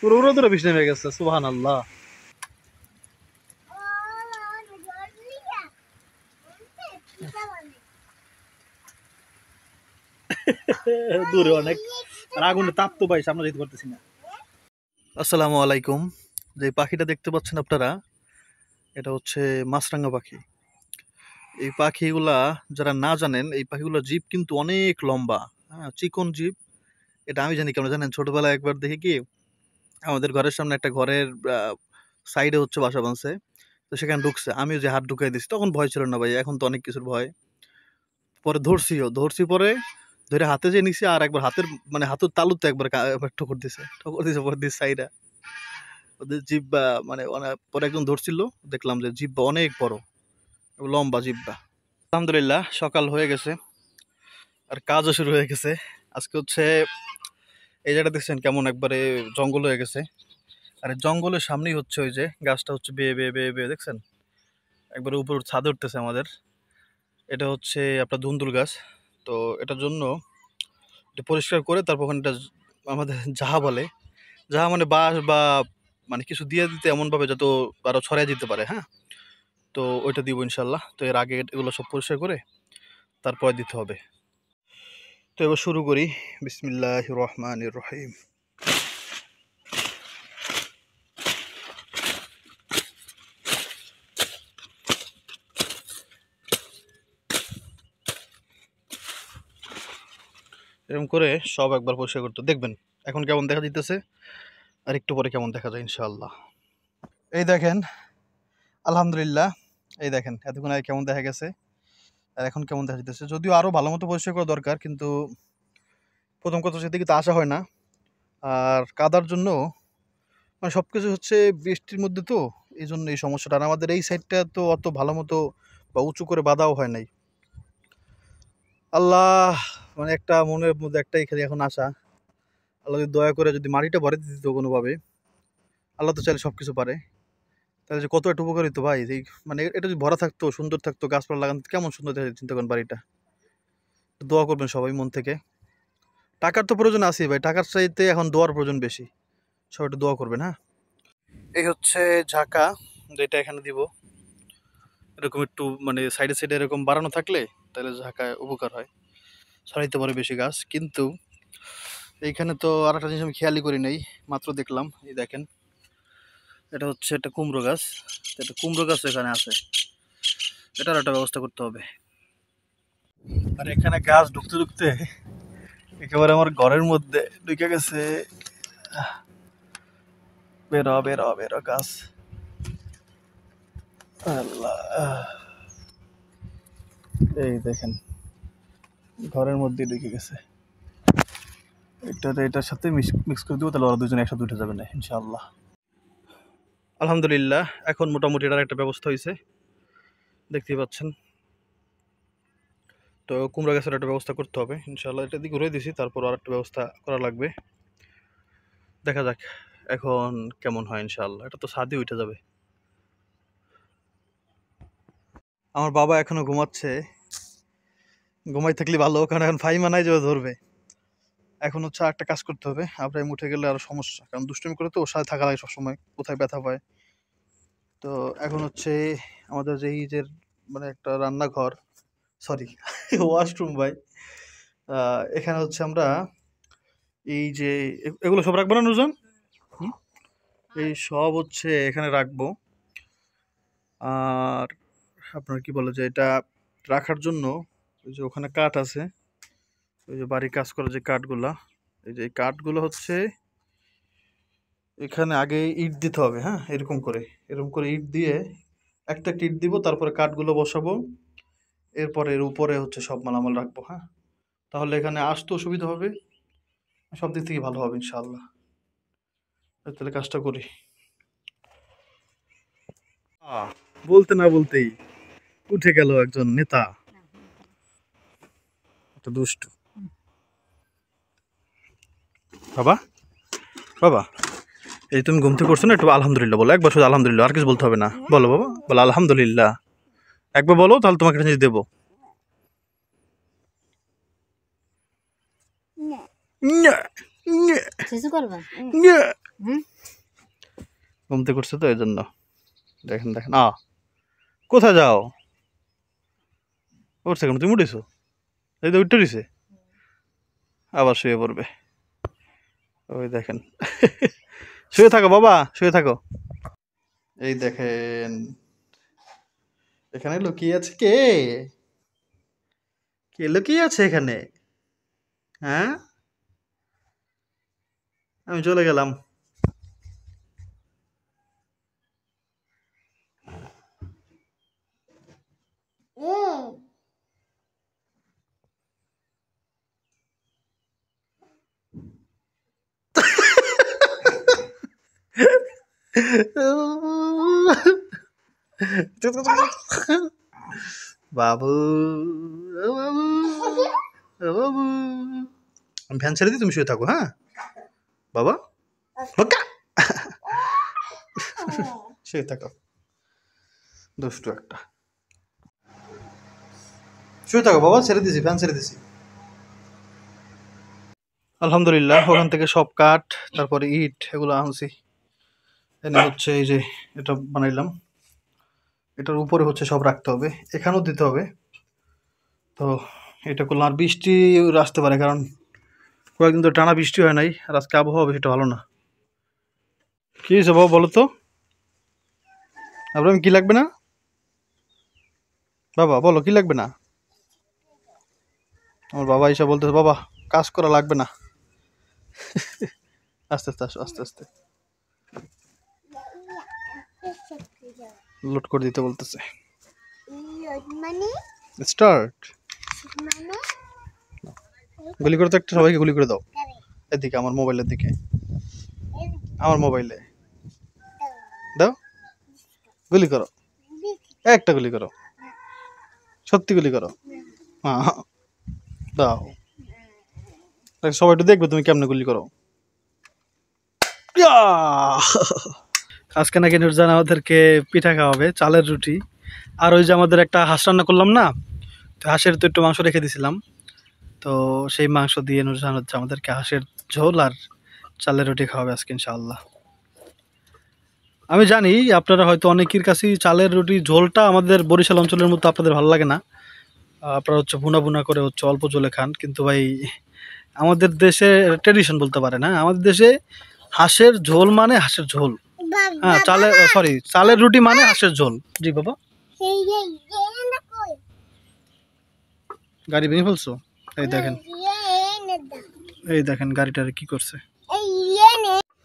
পুরো দূরে বৃষ্টি নেমে গেছে, সুবহানাল্লাহ। দূরে অনেক, আর আগুনের তাপ তো ভাই সামনে যেতে পারতেছি না। আসসালামু আলাইকুম। যে পাখিটা দেখতে পাচ্ছেন আপনারা, এটা হচ্ছে মাছরাঙা পাখি। এই পাখিগুলা যারা না জানেন, এই পাখিগুলোর জিভ কিন্তু অনেক লম্বা, হ্যাঁ, চিকন জিভ। এটা আমি জানি কেন জানেন, ছোটবেলায় একবার দেখি কি, আমাদের ঘরের সামনে একটা ঘরের সাইডে হচ্ছে বাসা বাঁধছে, তো সেখানে ঢুকছে, আমিও যে হাত ঢুকাই দিচ্ছি, তখন ভয় ছিল না ভাই, এখন তো অনেক কিছুর ভয়। পরে ধরছি পরে ধরে হাতে যে নিছি, আর একবার হাতের মানে হাতের তালুতে একবার একবার ঠোকর দিছে পরে দিস সাইডা। ওদের জিব্বা মানে পরে একজন ধরছিল, দেখলাম যে জিব্বা অনেক বড়, লম্বা জিব্বা। আলহামদুলিল্লাহ, সকাল হয়ে গেছে আর কাজও শুরু হয়ে গেছে। আজকে হচ্ছে এই জায়গাটা দেখছেন কেমন একবারে জঙ্গল হয়ে গেছে, আর এই জঙ্গলের সামনেই হচ্ছে ওই যে গাছটা হচ্ছে বেয়ে বেয়ে বেয়ে বেয়ে দেখছেন, একবারে উপর ছাদে উঠতেছে আমাদের। এটা হচ্ছে আপনার ধুন্দুল গাছ। তো এটার জন্য এটা পরিষ্কার করে তারপর ওখানে আমাদের যাহা বলে, যাহা মানে বাঁশ বা মানে কিছু দিয়ে দিতে এমনভাবে যাতে আরো ছড়াই দিতে পারে, হ্যাঁ। তো ওইটা দিব ইনশাল্লাহ। তো এর আগে এগুলো সব পরিষ্কার করে তারপরে দিতে হবে। তো এবার শুরু করি। বিসমিল্লাহির রহমানির রহিম। এরকম করে সব একবার পরিষ্কার করতে দেখবেন এখন কেমন দেখা দিতেছে, আর একটু পরে কেমন দেখা যায় ইনশাআল্লাহ। এই দেখেন, আলহামদুলিল্লাহ, এই দেখেন এতক্ষণ আগে কেমন দেখা গেছে আর এখন কেমন দেখা যেতেছে। যদিও আরো ভালো মতো পরিষ্কার করা দরকার, কিন্তু প্রথম কথা সেদিকে তো আসা হয় না। আর কাদার জন্য মানে সবকিছু হচ্ছে বৃষ্টির মধ্যে, তো এই জন্য এই সমস্যাটা। আর আমাদের এই সাইডটা তো অত ভালো মতো বা উঁচু করে বাঁধাও হয় নাই। আল্লাহ, মানে একটা মনের মধ্যে একটাই খালি এখন আশা, আল্লাহ যদি দয়া করে যদি মাটিটা ভরে দিত কোনোভাবে। আল্লাহ তো চাইলে সব কিছু পারে, তাহলে যে কত একটা উপকার হইতো ভাই। এই মানে এটা যদি ভরা থাকতো, সুন্দর থাকতো, গাছপালা লাগানো কেমন সুন্দর দেখা যেত, চিন্তা করেন বাড়িটা। তো দোয়া করবেন সবাই মন থেকে। টাকার তো প্রয়োজন আছে ভাই, টাকার চাইতে এখন দোয়ার প্রয়োজন বেশি। সবাই একটু দোয়া করবেন, হ্যাঁ। এই হচ্ছে ঝাঁকা, যেটা এখানে দিব। এরকম একটু মানে সাইডে সাইডে এরকম বাড়ানো থাকলে তাহলে ঝাঁকায় উপকার হয়, ছড়াইতে পারে বেশি গাছ। কিন্তু এইখানে তো আর একটা জিনিস আমি খেয়ালই করি নাই, মাত্র দেখলাম। এই দেখেন, এটা হচ্ছে একটা কুমড়ো গাছ। একটা কুমড়ো গাছ এখানে আছে, এটার একটা ব্যবস্থা করতে হবে। আর এখানে গাছ ঢুকতে ঢুকতে একেবারে আমার ঘরের মধ্যে ঢুকে গেছে। বেরো বেরো বেরো গাছ, আল্লাহ। এই দেখেন, ঘরের মধ্যে ঢুকে গেছে। এটার সাথে মিক্স করে দেবো, তাহলে ওরা দুজনে একসাথে উঠে যাবে না ইনশাআল্লাহ। আলহামদুলিল্লাহ, এখন মোটামুটি এটার একটা ব্যবস্থা হয়েছে, দেখতেই পাচ্ছেন। তো কুমড়া গাছের একটা ব্যবস্থা করতে হবে ইনশাআল্লাহ। এটা দিয়ে ঘুরে দিছি, তারপর আর একটা ব্যবস্থা করা লাগবে। দেখা যাক এখন কেমন হয় ইনশাআল্লাহ। এটা তো ছাদে উঠে যাবে। আমার বাবা এখনো ঘুমাচ্ছে, ঘুমাই থাকলে ভালো, কারণ এখন ফাইমা নাই যে ও ধরবে। এখন হচ্ছে একটা কাজ করতে হবে, আব্রাহিম উঠে গেলে আরো সমস্যা, কারণ দুষ্টুমি করে তো ওর সাথে থাকা লাগে সবসময়, কোথায় ব্যথা পায়। তো এখন হচ্ছে আমাদের যে এই যে মানে একটা রান্নাঘর, সরি ওয়াশরুম ভাই, এখানে হচ্ছে আমরা এই যে এগুলো সব রাখবো না নুরজান, হুম? এই সব হচ্ছে এখানে রাখবো। আর আপনার কি বলে যে এটা রাখার জন্য ওই যে ওখানে কাঠ আছে, ওই যে বাড়ির কাজ করা যে কাঠগুলা, এই যে এই কাঠগুলো হচ্ছে এখানে আগে ইট দিতে হবে, হ্যাঁ, এরকম করে ইট দিয়ে একটা একটা ইট দিব, তারপরে কাঠগুলো বসাবো, এরপরে এর উপরে হচ্ছে সব মালামাল রাখবো, হ্যাঁ। তাহলে এখানে আসতেও সুবিধা হবে, সব দিক থেকে ভালো হবে ইনশাআল্লাহ। তাহলে কাজটা করি। আহ, বলতে না বলতেই উঠে গেল একজন নেতা, একটা দুষ্টু। বাবা, বাবা, এই তুমি ঘুম থেকে করছো না, একটু আলহামদুলিল্লাহ বলো একবার, শুধু আলহামদুলিল্লাহ, আর কিছু বলতে হবে না। বলো বাবা, বলো আলহামদুলিল্লাহ, একবার বলো, তাহলে তোমাকে একটা জিনিস দেবো। ন্যা, ন্যা, ন্যা। ঘুমতে করছে তো এই জন্য। দেখেন দেখেন কোথায় যাও? উঠছে কেন? তুমি উঠেছো? এই তো উঠতে দিছে, আবার শুয়ে পড়বে। ওই দেখেন। শুয়ে থাকো বাবা, শুয়ে থাকো। এই দেখেন, এখানে লুকিয়ে আছে কে? কে লুকিয়ে আছে এখানে? হ্যাঁ, আমি চলে গেলাম। বাবু, ও বাবু, ও বাবু, আমি ফ্যান ছেড়ে দিই, তুমি শুয়ে থাকো। হ্যাঁ বাবা, বাক্কা। শুয়ে থাকো, দুষ্টু একটা। শুয়ে থাকো বাবা, ছেড়ে দিছি, ফ্যান ছেড়ে দিছি। আলহামদুলিল্লাহ, ওখান থেকে সব কাঠ, তারপরে ইট এগুলো আনছি। এনে হচ্ছে এই যে এটা বানাইলাম, এটার উপরে হচ্ছে সব রাখতে হবে, এখানেও দিতে হবে। তো এটা করলাম। আর বৃষ্টি আসতে পারে, কারণ কয়েকদিন তো টানা বৃষ্টি হয় নাই, আর আজকে আবহাওয়া বেশিটা ভালো না। কি হয়েছে বাবা বলো তো? আপনার কি লাগবে না বাবা? বলো কি লাগবে না? আমার বাবা এসে বলতেছে বাবা কাজ করা লাগবে না। আস্তে আস্তে আসো, আস্তে আস্তে লোড করে দিতে বলতেছে। স্টার্ট। গুলি করে তো একটা, সবাইকে গুলি করে দাও। এদিকে আমার মোবাইলের দিকে, আমার মোবাইলে দাও, গুলি করো, একটা গুলি করো, সত্যি গুলি করো। হ্যাঁ দাও, সবাই একটু দেখবে তুমি কেমনে গুলি করো। আজকে নাকি নুরজান আমাদেরকে পিঠা খাওয়াবে, চালের রুটি। আর ওই যে আমাদের একটা হাঁস রান্না করলাম না, তো হাঁসের তো একটু মাংস রেখে দিয়েছিলাম, তো সেই মাংস দিয়ে নুরজান হচ্ছে আমাদেরকে হাঁসের ঝোল আর চালের রুটি খাওয়াবে আজকে ইনশাআল্লাহ। আমি জানি আপনারা হয়তো অনেকের কাছেই চালের রুটি ঝোলটা আমাদের বরিশাল অঞ্চলের মতো আপনাদের ভালো লাগে না, আপনারা হচ্ছে ভুনা ভুনা করে হচ্ছে অল্প ঝোলে খান, কিন্তু ভাই আমাদের দেশে ট্রেডিশন বলতে পারে না, আমাদের দেশে হাঁসের ঝোল মানে হাঁসের ঝোল। হ্যাঁ, চালের রুটি মানে হাঁসের ঝোল। জি বাবা, গাড়ি ভেঙে ফেলছো? এই দেখেন, এই দেখেন গাড়িটার কি করছে।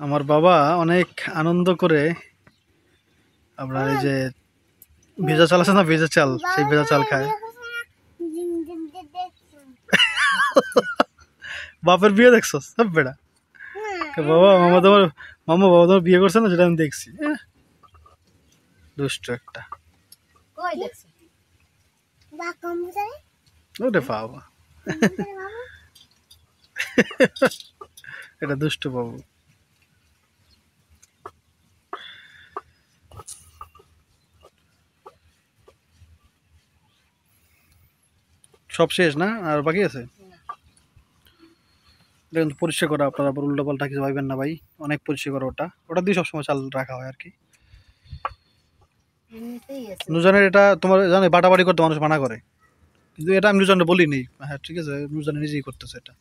আমার বাবা অনেক আনন্দ করে আপনার এই যে ভেজা চাল আছে না, ভেজা চাল, সেই ভেজা চাল খায়। বাপের বিয়ে দেখছো সব বেড়া? বাবা বাবা তোমার বিয়ে করছে না, সেটা আমি দেখছি। দুষ্ট একটা, ওরে বাবা। এটা দুষ্ট বাবু। সব শেষ না, আর বাকি আছে? কিন্তু পরিষ্কার করা, আপনারা আবার উল্টো পাল্টা কিছু ভাইবেন না ভাই, অনেক পরিষ্কার করা। ওটা দিয়ে সবসময় চাল রাখা হয় আর কি। নুজানের এটা তোমার জানো, বাটাবাড়ি করতে মানুষ মানা করে, কিন্তু এটা আমি নুজানকে বলিনি। হ্যাঁ ঠিক আছে, নুজান নিজেই করতেছে এটা।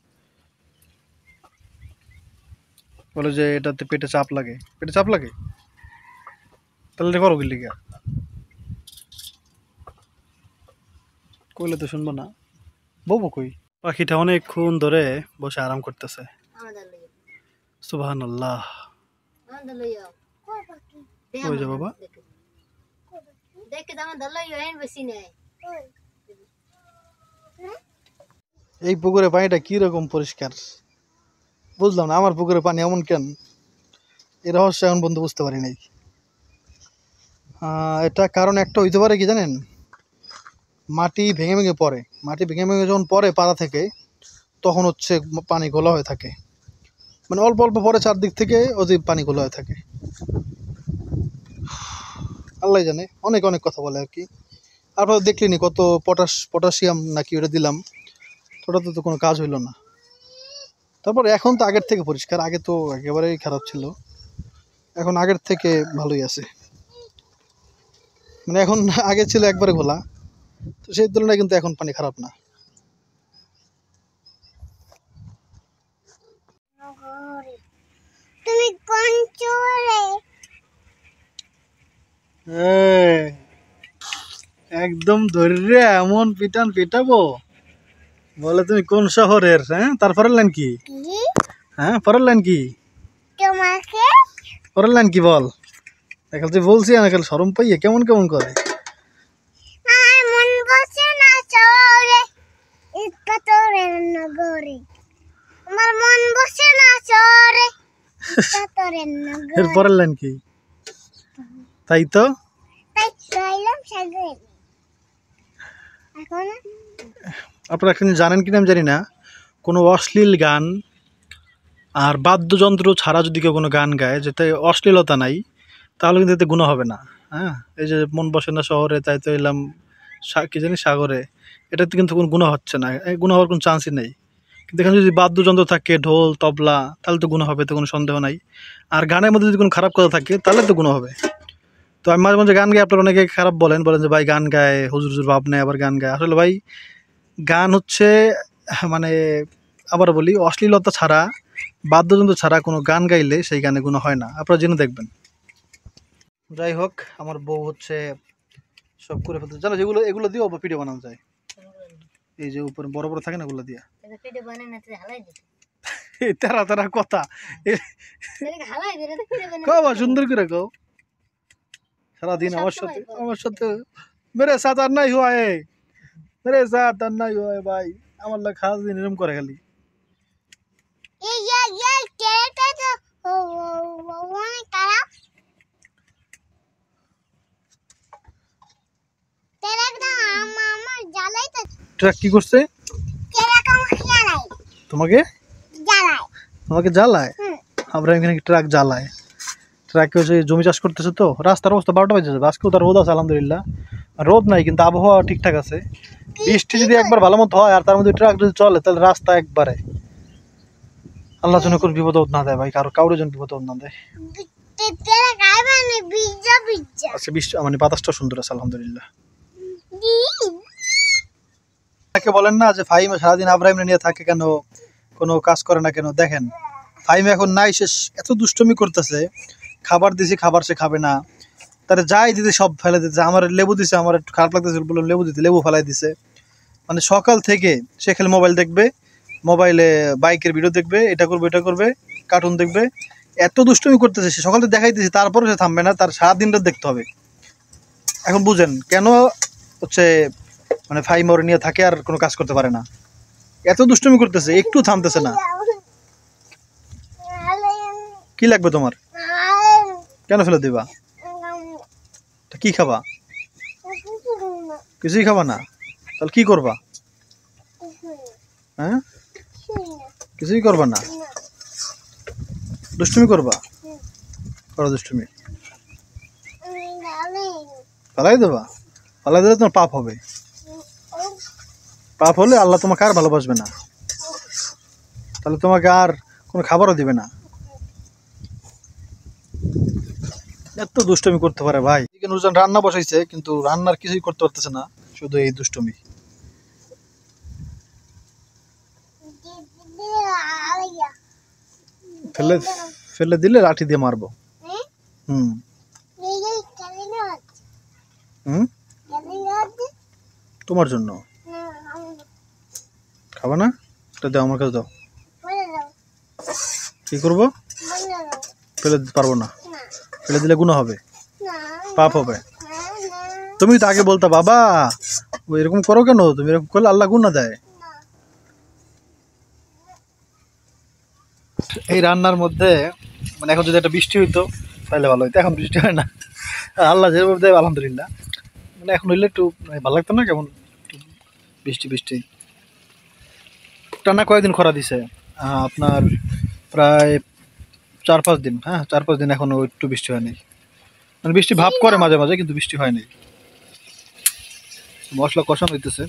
বলে যে এটাতে পেটে চাপ লাগে, পেটে চাপ লাগে, তাহলে করো কি লিগা? কইলে তো শুনবো না, বলবো কই। পাখিটা অনেকক্ষণ ধরে বসে আরাম করতেছে। সুবহানাল্লাহ। ওই যে বাবা, এই পুকুরে পানিটা কি রকম পরিষ্কার বুঝলাম না। আমার পুকুরে পানি এমন কেন, এর রহস্য এখন বন্ধু বুঝতে পারি নাই। এটা কারণ একটা হইতে পারে কি জানেন, মাটি ভেঙে ভেঙে পড়ে, মাটি ভেঙে ভেঙে যখন পড়ে পাড়া থেকে, তখন হচ্ছে পানি ঘোলা হয়ে থাকে, মানে অল্প অল্প পরে চারদিক থেকে ওই পানি ঘোলা হয়ে থাকে। আল্লাহ জানে, অনেক অনেক কথা বলে আর কি। আপনারা দেখলেনি কত পটাশিয়াম নাকি ওটা দিলাম, ওটাতে তো কোনো কাজ হইলো না। তারপর এখন তো আগের থেকে পরিষ্কার, আগে তো একেবারেই খারাপ ছিল। এখন আগের থেকে ভালোই আছে, মানে এখন আগে ছিল একবারে ঘোলা, তো সেই তুলনায় কিন্তু এখন পানি খারাপ না। তুমি কোন চোরে? একদম ধরে এমন পিটান পিটাবো, বলে তুমি কোন শহরের? হ্যাঁ, তারপরের লাইন কি? হ্যাঁ, পরের লাইন কি? তোমাকে পরের লাইন কি বল? এখন তুই বলছি না, কাল শরম পাইয়ে কেমন কেমন করে। আর মন বসে না চোরে, ইটকা তোরে নগরে। আমার মন বসে না চোরে, ইটকা তোরে এর নগরে। পরের লাইন কি? তাই তো তাই কইলাম সাগরে। এখন আপনারা একটা জিনিস জানেন কিনা আমি জানি না, কোনো অশ্লীল গান আর বাদ্যযন্ত্র ছাড়া যদি কেউ কোনো গান গায় যেতে অশ্লীলতা নাই, তাহলে কিন্তু এতে গুণা হবে না। হ্যাঁ, এই যে মন বসে না শহরে তাই তো এলাম কি জানি সাগরে, এটাতে কিন্তু কোনো গুণা হচ্ছে না, গুণা হওয়ার কোনো চান্সই নেই। কিন্তু এখানে যদি বাদ্যযন্ত্র থাকে, ঢোল তবলা, তাহলে তো গুণা হবে, তো কোনো সন্দেহ নাই। আর গানের মধ্যে যদি কোনো খারাপ কথা থাকে তাহলে তো গুণা হবে। তো আমি মাঝে মাঝে গান গাই, আপনারা অনেকে খারাপ বলেন যে ভাই গান গায় হুজুর হুজুর ভাব নেই, আবার গান গায়। আসলে ভাই গান হচ্ছে মানে আবার বলি, অশ্লীলতা ছাড়া বাদ্যযন্ত্র ছাড়া কোনো গান গাইলে সেই গানে কোনো হয় না, আপনারা জেনে দেখবেন। যাই হোক, আমার বউ হচ্ছে সব করে ফেলতে জানো, যেগুলো এগুলো দিয়েও ভিডিও বানানো যায়। এই যে উপরে বড় বড় থাকে না, ওগুলো দিয়া তারা তারা কথা কবা সুন্দর করে কও। সারাদিন আমার সাথে মেরে সাথ আর নাই হুয়া है, मेरे साथ আর নাই হুয়া है ভাই, আমার লাগে খাস দিন এরকম করে খালি। এই কেটা তো অনেক খারাপ। তেরা একদম আমার জ্বালাই তো। ট্রাক কি করছে? তেরা কম জ্বালাই। তোমাকে জ্বালাই। তোমাকে জ্বালায়? আমরা এখানে ট্রাক জ্বালায়। ট্রাকে হচ্ছে জমি চাষ করতেছে, তো রাস্তার অবস্থা 12টা বাজে যাবে। আজকেও তার রোদ আছে আলহামদুলিল্লাহ, রোদ নাই কিন্তু আবহাওয়া ঠিকঠাক আছে। বৃষ্টি যদি একবার ভালো মতো হয় আর তার মধ্যে ট্রাক যদি চলে তাহলে রাস্তা একবারে আল্লাহ যেন কোনো বিপদ না দেয় ভাই, কারোর যেন বিপদ না দেয়। তেরা গায় মানে বিজ্জা বিজ্জা। আচ্ছা, বৃষ্টি মানে বাতাসটা সুন্দর আছে আলহামদুলিল্লাহ। তাকে বলেন না যে ফাহিম সারাদিন আব্রাহিম নিয়ে থাকে কেন, কোনো কাজ করে না কেন? দেখেন ফাহিম এখন নাই, সে এত দুষ্টমি করতেছে, খাবার দিছি খাবার সে খাবে না, তার যাই দিতে সব ফেলে দিতেছে। আমার লেবু দিছে, আমার একটু খারাপ লাগতেছে বললাম লেবু দিতে, লেবু ফেলাই দিছে। মানে সকাল থেকে সে খালি মোবাইল দেখবে, মোবাইলে বাইকের ভিডিও দেখবে, এটা করবে এটা করবে, কার্টুন দেখবে, এত দুষ্টমি করতেছে সে। সকাল থেকে দেখাইতেছে, তারপরে সে থামবে না, তার সারাদিনটা দেখতে হবে। এখন বুঝেন কেন হচ্ছে মানে ফাহিম ওরে নিয়ে থাকে আর কোনো কাজ করতে পারে না, এত দুষ্টমি করতেছে, একটু থামতেছে না। কি লাগবে তোমার? কেন ফেলে দিবা? কি খাবা? কিছুই খাবা না? তাহলে কি করবা? হ্যাঁ, কিছুই করবা না, দুষ্টুমি করবা? করো দুষ্টুমি, পালাই দেবা? পালাই দিলে তোমার পাপ হবে, পাপ হলে আল্লাহ তোমাকে আর ভালোবাসবে না, তাহলে তোমাকে আর কোনো খাবারও দিবে না। এত দুষ্টুমি করতে পারে ভাই। নুরজান রান্না বসাইছে কিন্তু রান্নার কিছুই করতে পারতেছে না, শুধু এই দুষ্টুমি। ফেলে ফেলে দিলে লাঠি দিয়ে মারবো। হুম হুম, তোমার জন্য খাবা না? এটা দাও, আমার কাছে দাও। কি করবো? ফেলে দিতে পারবো না, ফেলে দিলে গুনাহ হবে, পাপ হবে। তুমি তো আগে বলতা বাবা ও এরকম করো কেন, তুমি এরকম করলে আল্লাহ গুনাহ দেয়। এই রান্নার মধ্যে মানে এখন যদি একটা বৃষ্টি হইতো তাহলে ভালো হইতো, এখন বৃষ্টি হয় না, আল্লাহ যেভাবে দেয় আলহামদুলিল্লাহ। মানে এখন হইলে একটু ভালো লাগতো না, কেমন বৃষ্টি বৃষ্টি। টানা কয়েকদিন খরা দিছে, আপনার প্রায় 4-5 দিন। হ্যাঁ, 4-5 দিন এখনো একটু বৃষ্টি হয়নি, মানে বৃষ্টি ভাব করে মাঝে মাঝে কিন্তু বৃষ্টি হয়নি। মশলা কষানো হইতেছে।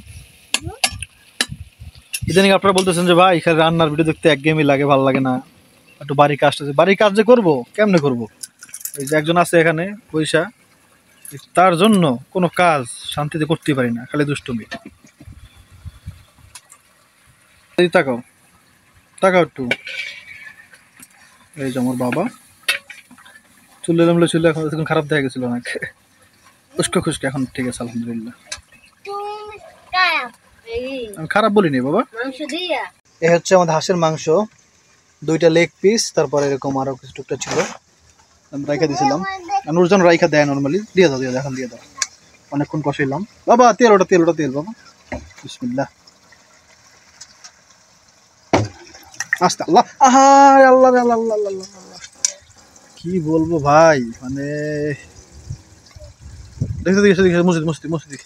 ইদানিং আপনারা বলতেছেন যে ভাই এখানে রান্নার ভিডিও দেখতে একঘেয়েমি লাগে, ভালো লাগে না, একটু বাড়ির কাজটা, বাড়ির কাজ যে করবো কেমনে করবো, ওই যে একজন আছে এখানে পয়সা, তার জন্য কোনো কাজ শান্তিতে করতে পারি না, খালি দুষ্টুমি। এই তাকাও, তাকাও একটু। এই যে আমার বাবা, চুল এলোমেলো ছিল, এখন খারাপ দেখা গেছিল অনেক, খুশকে খুশকে, এখন ঠিক আছে আলহামদুলিল্লাহ। তুমি খারাপ আমি খারাপ বলিনি বাবা। মাংস দিয়া এ হচ্ছে আমাদের হাঁসের মাংস, 2টা লেগ পিস, তারপরে এরকম আরো কিছু টুকটা ছিল, আমি রাইখা দিয়েছিলাম। নুরজান রাইখা দেয় নর্মালি, দিয়ে দাও এখন দিয়ে দাও। অনেকক্ষণ কষাইলাম বাবা, তেল ওটা তেল বাবা, বিসমিল্লাহ। আস্তে আল্লাহ, আহা আল্লাহ আল্লাহ আল্লাহ আল্লাহ, কি বলবো ভাই, মানে দেখতে মসজিদ মসজিদ মসজিদ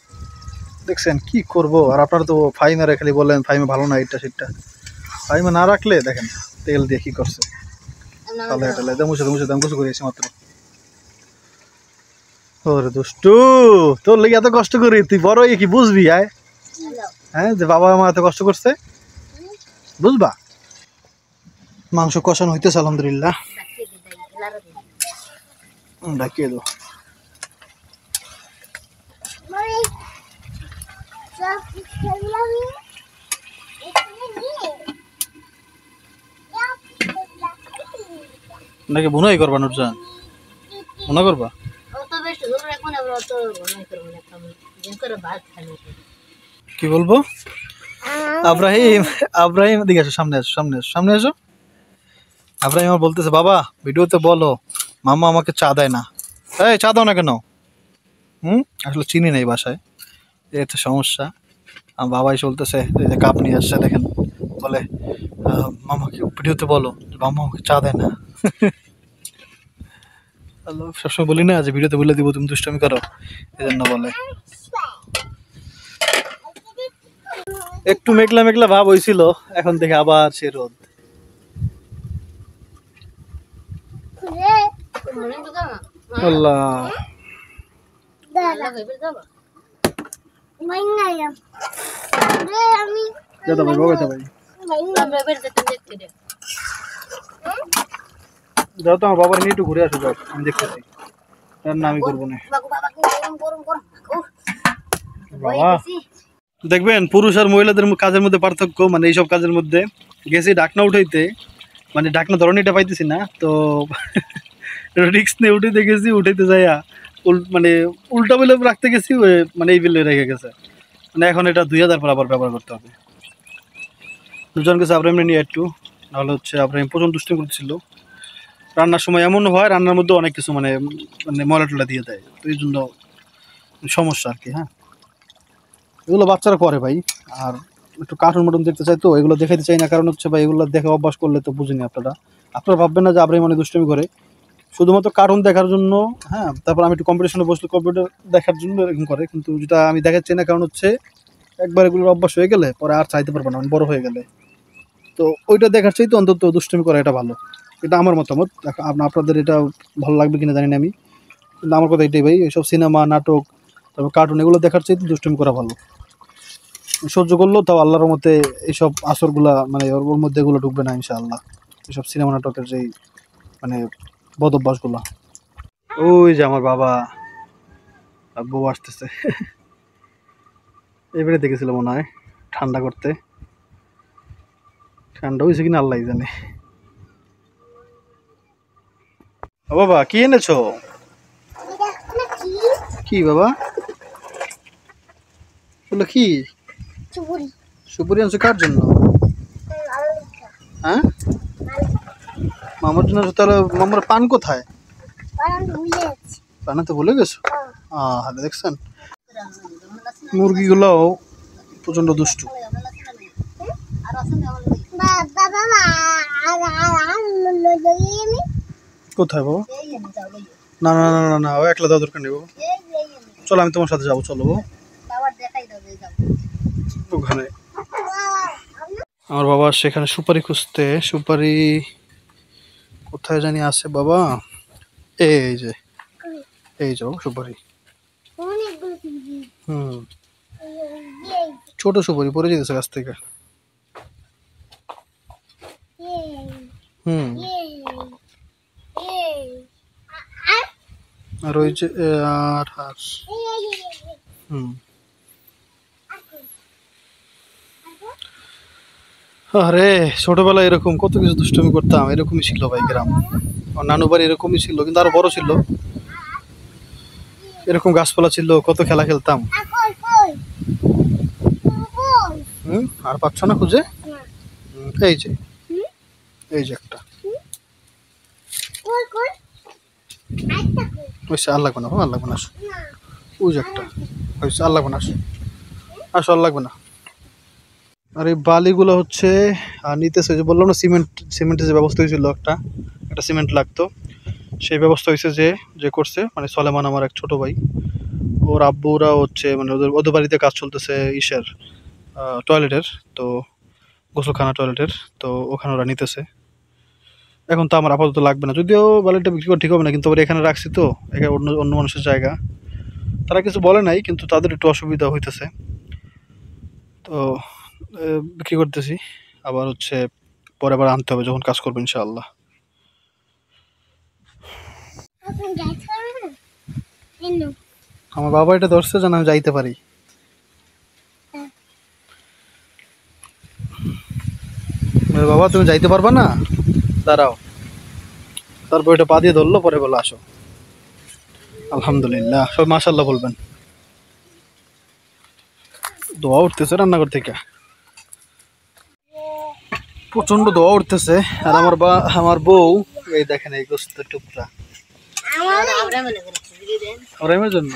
দেখছেন কি করব। আর আপনারা তো ফাইমারে খালি বলেন ফাইমে ভালো না, এটা সেটা, ফাইমে না রাখলে দেখেন তেল দিয়ে কি করছে, তাহলে এটা মুছে দাম কিছু করেছি মাত্র। ওরে দুষ্টু, তোর লেগে এত কষ্ট করি, তুই বড় কি বুঝবি? হ্যাঁ, যে বাবা মা এত কষ্ট করছে, বুঝবা। মাংস কষানো হইতেছে আলহামদুলিল্লাহ, ডাকিয়ে দো। মই সব খেলাম নাকি বুনাই করবা নুরজান, বুনা করবা? কি বলবো? আব্রাহিম, আব্রাহিম দিকে আসো, সামনে আসো, সামনে আসো। আব্রাহিম আমার বলতেছে, বাবা ভিডিওতে বলো মামা আমাকে চা দেয় না। এই চা দাও না কেন? আসলে চিনি নেই বাসায়, এই একটা সমস্যা। আমার বাবা এসে বলতেছে, এই যে কাপ নিয়ে আসছে দেখেন, বলে মামাকে ভিডিওতে বলো মামা আমাকে চা দেয় না। সবসময় বলি না যে ভিডিওতে বলে দিব তুমি দুষ্টামি করো, এই জন্য বলে। একটু মেঘলা মেঘলা ভাব হয়েছিল, এখন দেখে আবার সে রোদ। আল্লাহ, দাদা ভাই বাবা ভাই, যাও তো আমার বাবার নিয়ে একটু ঘুরে আসো, যাও, আমি দেখতেছি, রান্না আমি করবো না। বাবা দেখবেন পুরুষ আর মহিলাদের কাজের মধ্যে পার্থক্য, মানে এইসব কাজের মধ্যে গেছি ঢাকনা উঠাইতে, মানে ঢাকনা ধরনীটা পাইতেছি না, তো রিক্স নিয়ে উঠাইতে গেছি, উঠাইতে যাইয়া মানে উল্টা বেলে রাখতে গেছি, মানে এই বেলে রেখে গেছে, মানে এখন এটা 2000 পর আবার ব্যবহার করতে হবে। দুজন গেছে আব্রাহিম নিয়ে একটু, নাহলে হচ্ছে আব্রাহিম প্রচুর দুষ্টি করতেছিল। রান্নার সময় এমন হয়, রান্নার মধ্যে অনেক কিছু মানে মানে ময়লা টলা দিয়ে দেয়, তো এই জন্য সমস্যা আর কি। হ্যাঁ, এগুলো বাচ্চারা করে ভাই, আর একটু কার্টুন মাটুন দেখতে চাই, তো এগুলো দেখাইতে চাই না, কারণ হচ্ছে ভাই এগুলো দেখে অভ্যাস করলে তো বুঝিনি আপনারা ভাববেন না যে আব্রাহিম মানে দুষ্টুমি করে, শুধুমাত্র কার্টুন দেখার জন্য। হ্যাঁ, তারপর আমি একটু কম্পিটিশনে বসলে কম্পিউটার দেখার জন্য এরকম করে, কিন্তু যেটা আমি দেখাচ্ছি না, কারণ হচ্ছে একবার এগুলোর অভ্যাস হয়ে গেলে পরে আর চাইতে পারবো না, বড় হয়ে গেলে। তো ওইটা দেখার চাইতে অন্তত দুষ্টুমি করা এটা ভালো, এটা আমার মতামত। আপনাদের এটা ভালো লাগবে কিনা জানি না আমি, কিন্তু আমার কথা এটাই ভাই, এইসব সিনেমা নাটক তারপর কার্টুন এগুলো দেখার চাইতে দুষ্টুমি করা ভালো। সহ্য করলেও তাও আল্লাহর মতে এইসব আসরগুলা মানে ওর মধ্যে এগুলো ঢুকবে না ইনশাআল্লাহ, এইসব সিনেমা নাটকের যেই মানে বদ অভ্যাসগুলা। ওই যে আমার বাবা আর বউ আসতেছে, এবারে দেখেছিল মনে হয় ঠান্ডা করতে, ঠান্ডা হয়েছে কিনা আল্লাহ জানে। ও বাবা কি এনেছো? কি বাবা বলো, কি সুপুরি আনছো? কার জন্য? হ্যাঁ, মামার জন্য। তাহলে মামার পান কোথায়? পানা তো ভুলে গেছো? হাতে দেখছেন, মুরগিগুলোও প্রচন্ড দুষ্টু। কোথায় বাবা? না না না না না, ও একলা যাওয়া দরকার নেই বাবা, চলো আমি তোমার সাথে যাবো, চলো ওখানে। আমার বাবা সেখানে সুপারি খুঁজতে, সুপারি কোথায় জানি আছে বাবা, এই যে এই যাও সুপারি। ছোট সুপারি পরে যেতেছে গাছ থেকে। রয়েছে আর হাঁস। হুম, আরে ছোটবেলায় এরকম কত কিছু দুষ্টুমি করতাম, এরকমই ছিল ভাই গ্রাম। আমার নানু বাড়ি এরকমই ছিল, কিন্তু আরো বড় ছিল। এরকম গাছপালা ছিল, কত খেলা খেলতাম। আর পাচ্ছ না খুঁজে? এই যে, এই যে একটা। হয়েছে, আর লাগবে না, আর লাগবে না, আসো। ওই যে একটা হয়েছে, আর লাগবে না, আসো আসো, আর লাগবে না। আর এই বালিগুলো হচ্ছে নিতেছে, যে বললাম না সিমেন্টের যে ব্যবস্থা হয়েছিল, একটা সিমেন্ট লাগতো, সেই ব্যবস্থা হয়েছে যে যে করছে, মানে সলেমান আমার এক ছোট ভাই, ওর আব্বুরা হচ্ছে, মানে ওদের ওদের বাড়িতে কাজ চলতেছে ইসের টয়লেটের, তো গোসলখানা টয়লেটের, তো ওখানে ওরা নিতেছে। এখন তো আমার আপাতত লাগবে না, যদিও বালিটা বিক্রি করে ঠিক হবে না, কিন্তু ওরা এখানে রাখছি তো, এখানে অন্য অন্য মানুষের জায়গা, তারা কিছু বলে নাই, কিন্তু তাদের একটু অসুবিধা হইতেছে, তো বিক্রি করতেছি। আবার হচ্ছে পরে আবার আনতে হবে যখন কাজ করবো ইনশাআল্লাহ। আমার বাবা এটা ধরছে যেন আমি যাইতে পারি। বাবা তুমি যাইতে পারবা না, দাঁড়াও। তারপর এটা পা দিয়ে ধরলো, পরে বলো আসো। আলহামদুলিল্লাহ, সব মাশাআল্লাহ বলবেন। দোয়া উঠতেছে রান্নাঘর থেকে, প্রচন্ড দোয়া উঠতেছে। আর আমার বউ, এই দেখেন এই গোস্তের টুকরা ওরাইমের জন্য,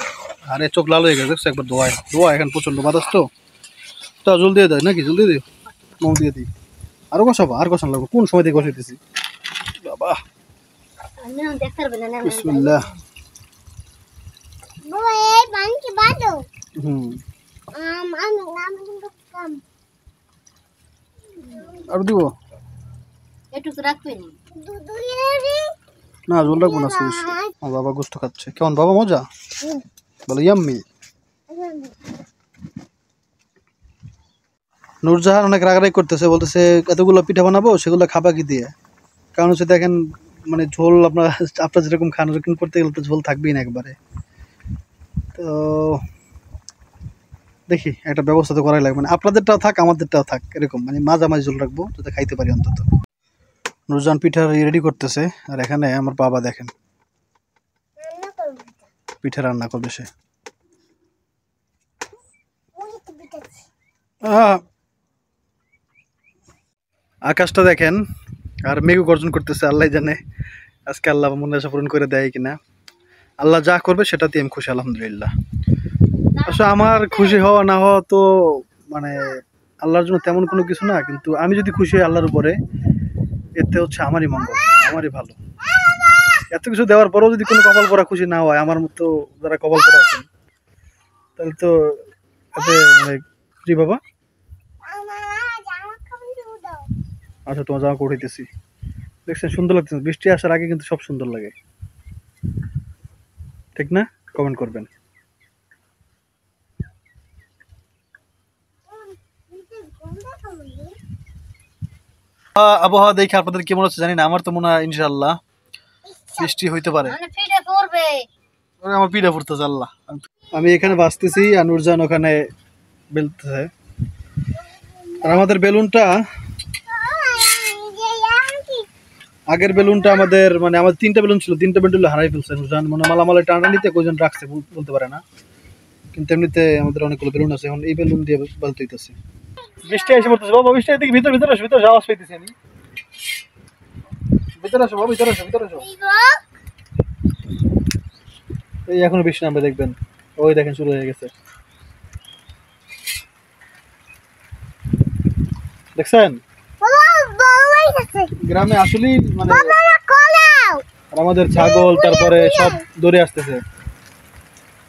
আরে চোখ লাল হয়ে গেছে একবার দোয়ায়। দোয়া এখন প্রচন্ড বাতাস তো, তা জল দিয়ে দেয় নাকি? জল দিয়ে দিই, মৌ দিয়ে দিই। আরো কষাবো, আর কষানো লাগবে, কোন সময় দিয়ে কষাইতেছি বাবা। বিসমিল্লাহ। হুম, আর দিব না, জল রাখবো না। আমার বাবা গোস্ত খাচ্ছে, কেমন বাবা মজা? বলো ইয়াম্মি। নূরজাহান অনেক রাগারাগি করতেছে, বলতেছে এতগুলো পিঠা বানাবো, সেগুলো খাবা কি দিয়ে? কারণ হচ্ছে দেখেন, মানে ঝোল আপনার যেরকম খান ওরকম করতে গেলে তো ঝোল থাকবেই না একবারে। তো দেখি একটা ব্যবস্থা তো করাই লাগবে, মানে আপনাদেরটাও থাক আমাদেরটাও থাক, এরকম মানে মাঝামাঝি ঝোল রাখবো যাতে খাইতে পারি অন্তত। নূরজাহান পিঠা রেডি করতেছে, আর এখানে আমার বাবা দেখেন পিঠা রান্না করবে সে। আকাশটা দেখেন, আর মেঘ গর্জন করতেছে, আল্লাহ জানে আজকে আল্লাহ মনে আশা পূরণ করে দেয় কিনা। আল্লাহ যা করবে সেটাতে আমি খুশি, আলহামদুলিল্লাহ। আসলে আমার খুশি হওয়া না হওয়া তো মানে আল্লাহর জন্য তেমন কোনো কিছু না, কিন্তু আমি যদি খুশি হই আল্লাহর উপরে, এতে হচ্ছে আমারই মঙ্গল, আমারই ভালো। এত কিছু দেওয়ার পরেও যদি কোনো কপাল পরা খুশি না হয়, আমার মতো যারা কপাল পরা আছেন, তাহলে তো এতে মানে জি বাবা। আচ্ছা, তোমার জামা কাপড় হইতেছি, দেখছেন সুন্দর লাগতেছে। বৃষ্টি আসার আগে কিন্তু সব সুন্দর লাগে, ঠিক না? কমেন্ট করবেন। আবহাওয়া দেখে আপনাদের কেমন হচ্ছে জানি না, আমার তো মনে হয় ইনশাআল্লাহ বৃষ্টি হইতে পারে। আমার পিঠা ফুটতেছে আল্লাহ। আমি এখানে বাঁচতেছি, আর নূরজাহান ওখানে বেলতেছে। আর আমাদের বেলুনটা, আগের বেলুনটা আমাদের, মানে আমাদের 3টা বেলুন ছিল, 3টা বেলুন হারাই ফেলছে নূরজাহান, মানে মালামালের টানা নিতে কয়জন রাখছে বলতে পারে না, কিন্তু এমনিতে আমাদের অনেকগুলো বেলুন আছে। এখন এই বেলুন দিয়ে বেলতে হইতেছে। বৃষ্টি এসে পড়তেছে বাবা, বৃষ্টি এদিকে ভিতরে ভিতরে আসো, ভিতরে আওয়াজ পাইতেছি আমি। ভিতরে আসো বাবা, ভিতরে আসো, ভিতরে আসো। এই এখনো বৃষ্টি নামবে দেখবেন, ওই দেখেন শুরু হয়ে গেছে, দেখছেন? গ্রামে আসলেই মানে আমাদের ছাগল তারপরে সব দৌড়ে আসতেছে।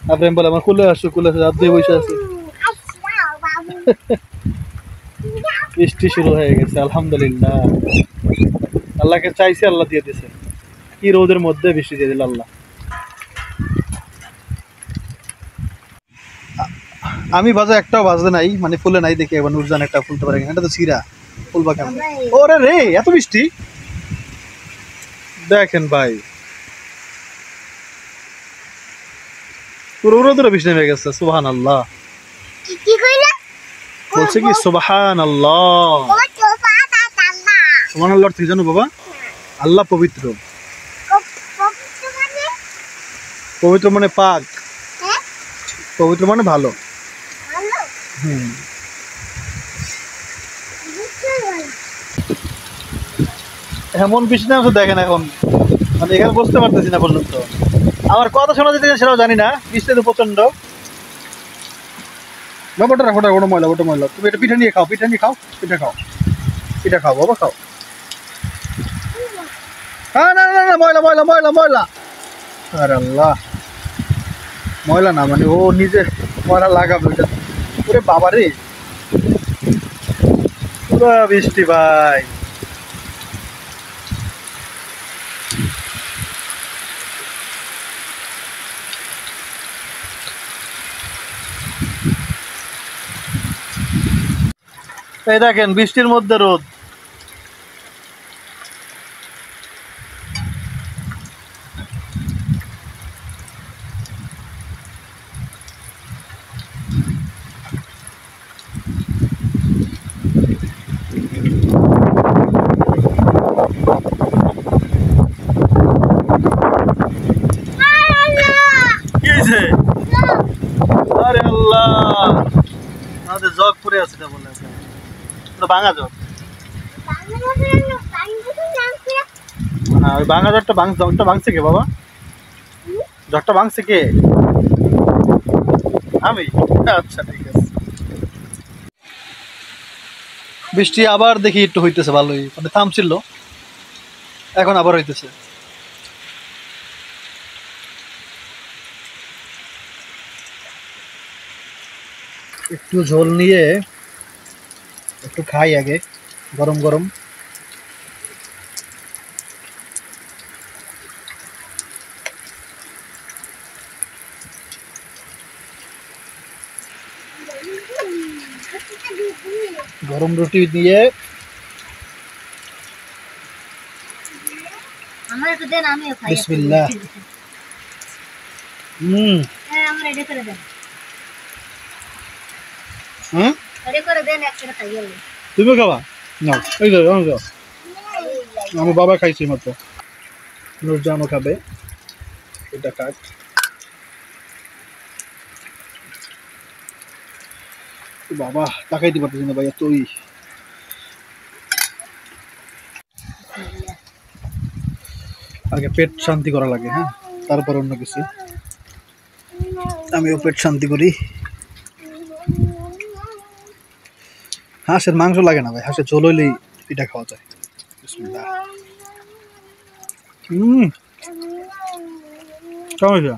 তারপরে আমি বলে আমার কুলে আসো, কুলে আসো, রাত দিয়ে বসে আছে। বৃষ্টি শুরু হয়ে গেছে, আলহামদুলিল্লাহ। আল্লাহকে চাইছে, আল্লাহ দিয়ে দিছে। কি রোদের মধ্যে বৃষ্টি দিয়ে দিল আল্লাহ। আমি বাজা একটাও বাজতে নাই, মানে ফুলে নাই দেখে এবার নূরজাহান একটা ফুলতে পারে, এটা তো ছিঁড়া, ফুলবা কেমন? ওরে রে, এত বৃষ্টি দেখেন ভাই। পুরো পুরো বৃষ্টি নেমে গেছে। সুবহানাল্লাহ। কি কইলা? বলছে কি সুবহানাল্লাহ। ও তো পাতা তাল্লা। সুবহানাল্লাহ ঠিক জানো বাবা? আল্লাহ পবিত্র। পবিত্র মানে? পবিত্র মানে পাক, হ্যাঁ? পবিত্র মানে ভালো। ভালো। হুম। বুঝতে পারলাম। এমন বৃষ্টি নামছে দেখেন এখন, মানে এখানে বসতে পারতেছি না পর্যন্ত। আমার কথা শোনা যেতে সেটাও জানি না, বৃষ্টি তো প্রচন্ড। বাবাটা রাখো, ওটা ময়লা, ওটা ময়লা। তুমি এটা পিঠা নিয়ে খাও, পিঠা নিয়ে খাও, পিঠা খাও, পিঠা খাও বাবা, খাও। হ্যাঁ, না না না, ময়লা ময়লা ময়লা ময়লা। আরে আল্লাহ, ময়লা না, মানে ও নিজে ময়লা লাগাবে ওইটা। ওরে বাবা রে, পুরো বৃষ্টি ভাই। এই দেখেন বৃষ্টির মধ্যে রোদ। কি হয়েছে? আরে আল্লাহ, আমাদের জগ পরে আছে না বলে, ওটা ভাঙা জগ। হ্যাঁ, ওই ভাঙা জগটা জগটা ভাঙছে কে বাবা? জগটা ভাঙছে কে? আমি? আচ্ছা ঠিক আছে। বৃষ্টি আবার দেখি একটু হইতেছে ভালোই, মানে থামছিল, এখন আবার হইতেছে। একটু ঝোল নিয়ে একটু খাই আগে, গরম গরম। গরম রুটি দিয়ে। আমার একটু দেন, আমিও খাই। বিসমিল্লাহ। হ্যাঁ, আমরা এটা করে দেন। হ্যাঁ, এটা করে দেন, একটা খাই গেল। তুমি খাবা? না, এই যাও, আমি যাও। আমার বাবা খাইছি মাত্র, নুরজানও খাবে, এটা খাক। বাবা তাকাইতে পারতেছি না ভাইয়া, তুই আগে পেট শান্তি করা লাগে, হ্যাঁ, তারপর অন্য কিছু। আমিও পেট শান্তি করি। হাঁসের মাংস লাগে না ভাই, হাঁসের ঝোল হইলেই পিঠা খাওয়া যায়। বিসমিল্লাহ। কেমন হয়েছে?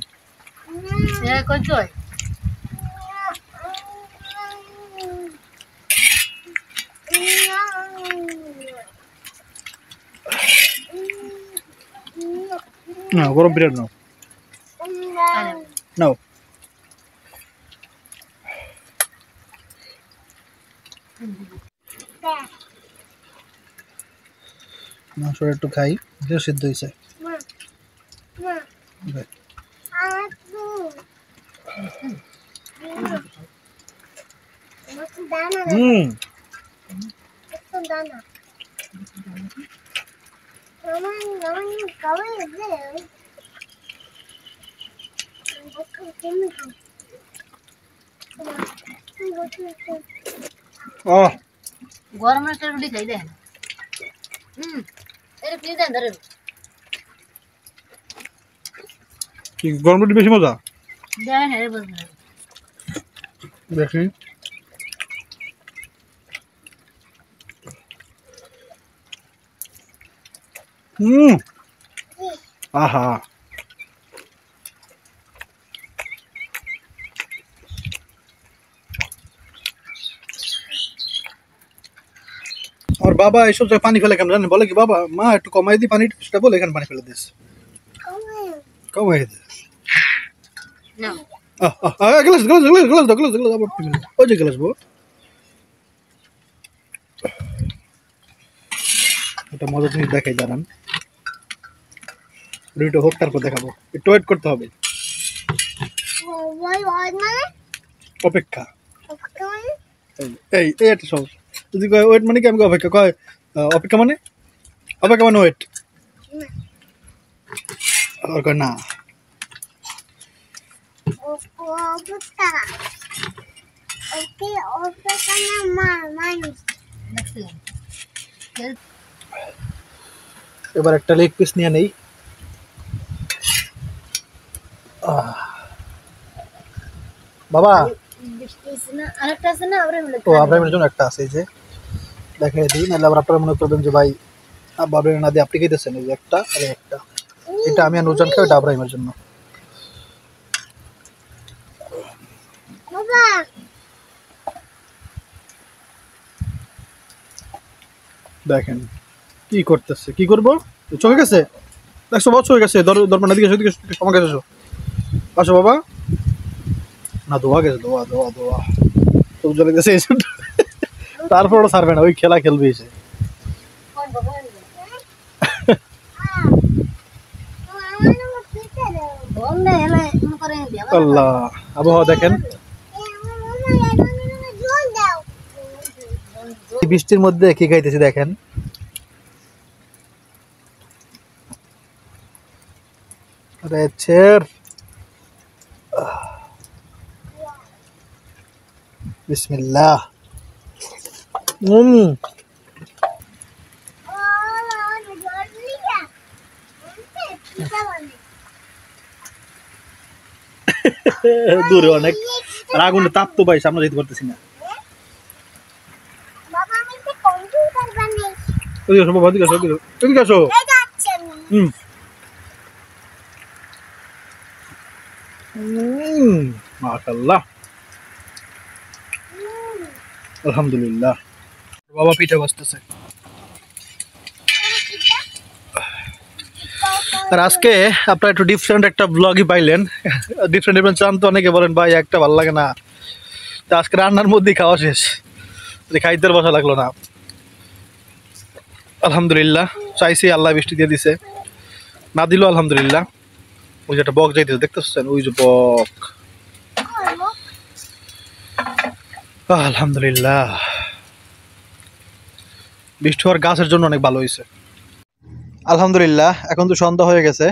না, গরম পিঠা নাও, নাও। মাংসটা একটু খাই, এটা সিদ্ধ হয়েছে। গরমের একটা রুটি খাই দেন। এটা প্লিজ দেন, ধরেন। কি গরম রুটি বেশি মজা? দেন, হ্যাঁ বলবেন। দেখি। আহা, আমার বাবা এইসব জায়গায় পানি ফেলে কেন জানেন? বলে কি বাবা, মা একটু কমাই দি পানিটা, সেটা বলে এখানে পানি ফেলে দিস। কমাই দে। গ্লাস গ্লাস গ্লাস গ্লাস দাও, গ্লাস গ্লাস আবার ওই যে গ্লাস বউ। এটা মজা জিনিস দেখাই, দাঁড়ান রুটিটা হোক তারপর দেখাবো, একটু ওয়েট করতে হবে। মানে অপেক্ষা। অপেক্ষা মানে এই এই একটা সহজ। যদি কয় ওয়েট মানে কি, আমি অপেক্ষা কয় অপেক্ষা মানে ওয়েট। আর কয় না। অপেক্ষা ওকে অপেক্ষা না মানুষ এবার একটা লেগ পিস নিয়ে নেই। বাবা আরেকটা আছে না ও আব্রাহিমের জন্য একটা আছে, এই যে দেখাই দিই, নাহলে আবার আপনারা মনে করবেন যে ভাই আব্রাহিম না দিয়ে আপনি খেতেছেন। এই যে একটা আর একটা, এটা আমি আর নুরজান খাই, এটা আব্রাহিমের জন্য। বাবা দেখেন কি করতেছে, কি করবো, চলে গেছে, 100 বছর হয়ে গেছে। দরবার না দিকে সময় গেছে। আসো বাবা, না দোয়া গেছে, দোয়া দোয়া দোয়া তো চলে গেছে। তারপর ওটা ছাড়বে না, ওই খেলা খেলবে এসে। আল্লাহ, আবহাওয়া দেখেন। এই বৃষ্টির মধ্যে কি খাইতেছি দেখেন। আরে ছের বিসমিল্লাহ। দূরে অনেক, আর আগুনের তাপ তো ভাই সামনে যেতে পারতেছি না। ওদিকে আসো বাবা, ওদিকে আসো, ওদিকে আসো। মাশাআল্লাহ, আলহামদুলিল্লাহ। বাবা পিঠা বাজতেছে। আর আজকে আপনারা একটু ডিফারেন্ট একটা ব্লগই পাইলেন। ডিফারেন্ট চান তো অনেকে বলেন ভাই একটা ভালো লাগে না, তো আজকে রান্নার মধ্যেই খাওয়া শেষ, খাইতে বসা লাগলো না। আলহামদুলিল্লাহ, চাইছি আল্লাহ বৃষ্টি দিয়ে দিছে, না দিল আলহামদুলিল্লাহ। ওই যে একটা বক যাইতেছে দেখতেছেন, ওই যে বক। আলহামদুলিল্লাহ, বৃষ্টি হওয়ার গাছের জন্য অনেক ভালো হয়েছে। আলহামদুলিল্লাহ, এখন তো সন্ধ্যা হয়ে গেছে,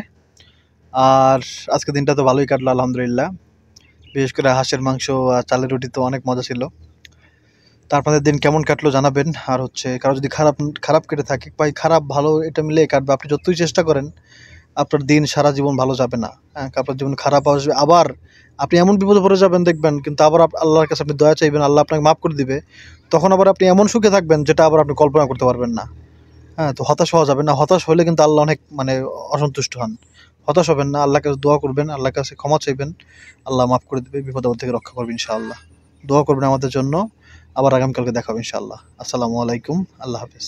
আর আজকে দিনটা তো ভালোই কাটলো আলহামদুলিল্লাহ। বিশেষ করে হাঁসের মাংস আর চালের রুটি তো অনেক মজা ছিল। তো আপনাদের দিন কেমন কাটলো জানাবেন। আর হচ্ছে কারো যদি খারাপ কেটে থাকে, ভাই খারাপ ভালো এটা মিলে কাটবে। আপনি যতই চেষ্টা করেন আপনার দিন সারা জীবন ভালো যাবে না। হ্যাঁ, আপনার জীবন খারাপ আসবে, আবার আপনি এমন বিপদে পড়ে যাবেন দেখবেন, কিন্তু আবার আল্লাহর কাছে আপনি দয়া চাইবেন, আল্লাহ আপনাকে মাফ করে দিবে। তখন আবার আপনি এমন সুখে থাকবেন যেটা আবার আপনি কল্পনা করতে পারবেন না। হ্যাঁ, তো হতাশ হওয়া যাবে না। হতাশ হলে কিন্তু আল্লাহ অনেক অসন্তুষ্ট হন। হতাশ হবেন না, আল্লাহর কাছে দোয়া করবেন, আল্লাহর কাছে ক্ষমা চাইবেন, আল্লাহ মাফ করে দেবে, বিপদ আপদ থেকে রক্ষা করবে ইনশাআল্লাহ। দোয়া করবেন আমাদের জন্য। আবার আগামীকালকে দেখা হবে ইনশাআল্লাহ। আসসালামু আলাইকুম, আল্লাহ হাফেজ।